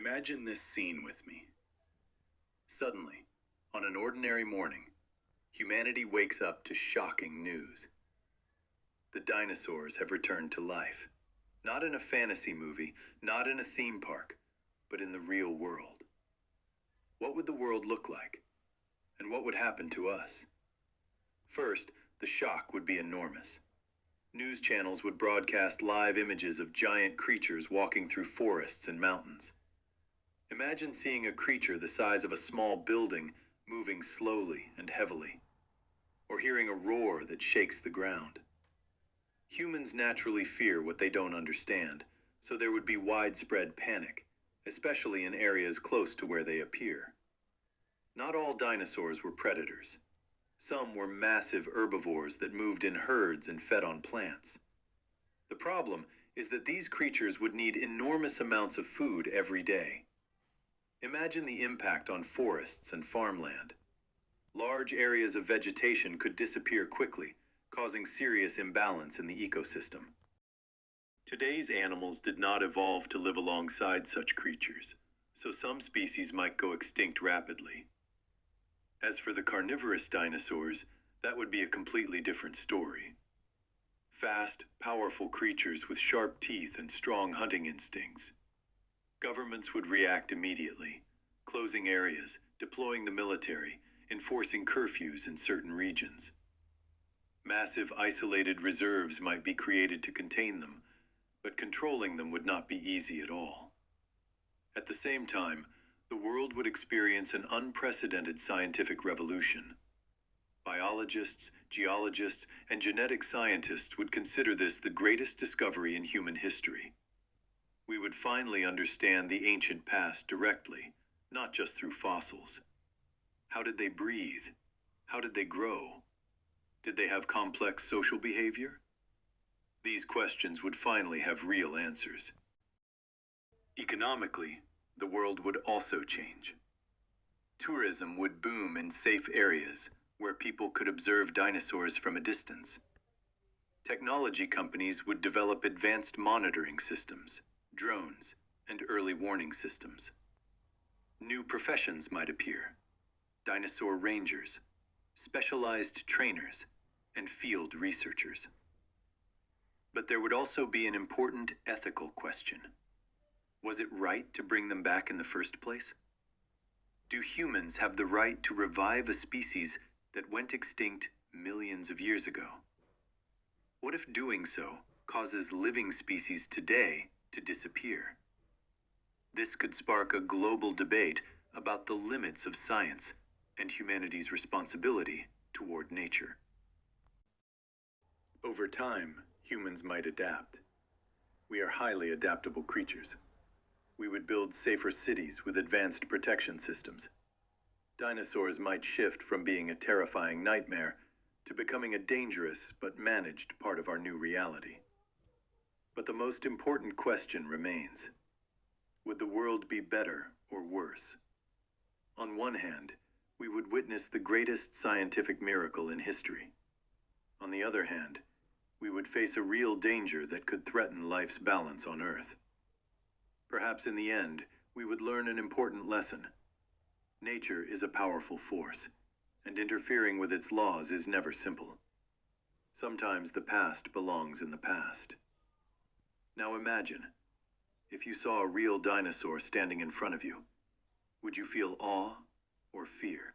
Imagine this scene with me. Suddenly, on an ordinary morning, humanity wakes up to shocking news. The dinosaurs have returned to life. Not in a fantasy movie, not in a theme park, but in the real world. What would the world look like? And what would happen to us? First, the shock would be enormous. News channels would broadcast live images of giant creatures walking through forests and mountains. Imagine seeing a creature the size of a small building moving slowly and heavily, or hearing a roar that shakes the ground. Humans naturally fear what they don't understand, so there would be widespread panic, especially in areas close to where they appear. Not all dinosaurs were predators. Some were massive herbivores that moved in herds and fed on plants. The problem is that these creatures would need enormous amounts of food every day. Imagine the impact on forests and farmland. Large areas of vegetation could disappear quickly, causing serious imbalance in the ecosystem. Today's animals did not evolve to live alongside such creatures, so some species might go extinct rapidly. As for the carnivorous dinosaurs, that would be a completely different story. Fast, powerful creatures with sharp teeth and strong hunting instincts. Governments would react immediately, closing areas, deploying the military, enforcing curfews in certain regions. Massive isolated reserves might be created to contain them, but controlling them would not be easy at all. At the same time, the world would experience an unprecedented scientific revolution. Biologists, geologists, and genetic scientists would consider this the greatest discovery in human history. We would finally understand the ancient past directly, not just through fossils. How did they breathe? How did they grow? Did they have complex social behavior? These questions would finally have real answers. Economically, the world would also change. Tourism would boom in safe areas where people could observe dinosaurs from a distance. Technology companies would develop advanced monitoring systems, drones, and early warning systems. New professions might appear: dinosaur rangers, specialized trainers, and field researchers. But there would also be an important ethical question. Was it right to bring them back in the first place? Do humans have the right to revive a species that went extinct millions of years ago? What if doing so causes living species today to disappear? This could spark a global debate about the limits of science and humanity's responsibility toward nature. Over time, humans might adapt. We are highly adaptable creatures. We would build safer cities with advanced protection systems. Dinosaurs might shift from being a terrifying nightmare to becoming a dangerous but managed part of our new reality. But the most important question remains: would the world be better or worse? On one hand, we would witness the greatest scientific miracle in history. On the other hand, we would face a real danger that could threaten life's balance on Earth. Perhaps in the end, we would learn an important lesson. Nature is a powerful force, and interfering with its laws is never simple. Sometimes the past belongs in the past. Now imagine, if you saw a real dinosaur standing in front of you, would you feel awe or fear?